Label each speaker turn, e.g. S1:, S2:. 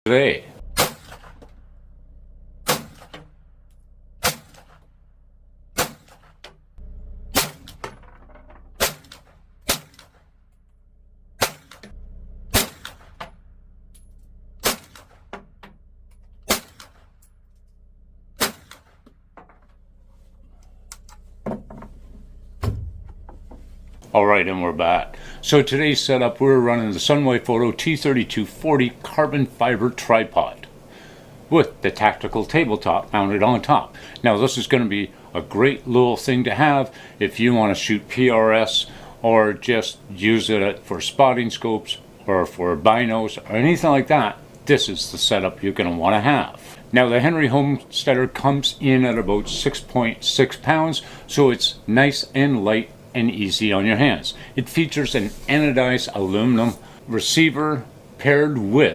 S1: today. Alright, and we're back. So today's setup, we're running the Sunway Photo T3240 carbon fiber tripod with the tactical tabletop mounted on top. Now this is going to be a great little thing to have if you want to shoot PRS or just use it for spotting scopes or for binos or anything like that. This is the setup you're going to want to have. Now the Henry Homesteader comes in at about 6.6 pounds, so it's nice and light and easy on your hands. It features an anodized aluminum receiver paired with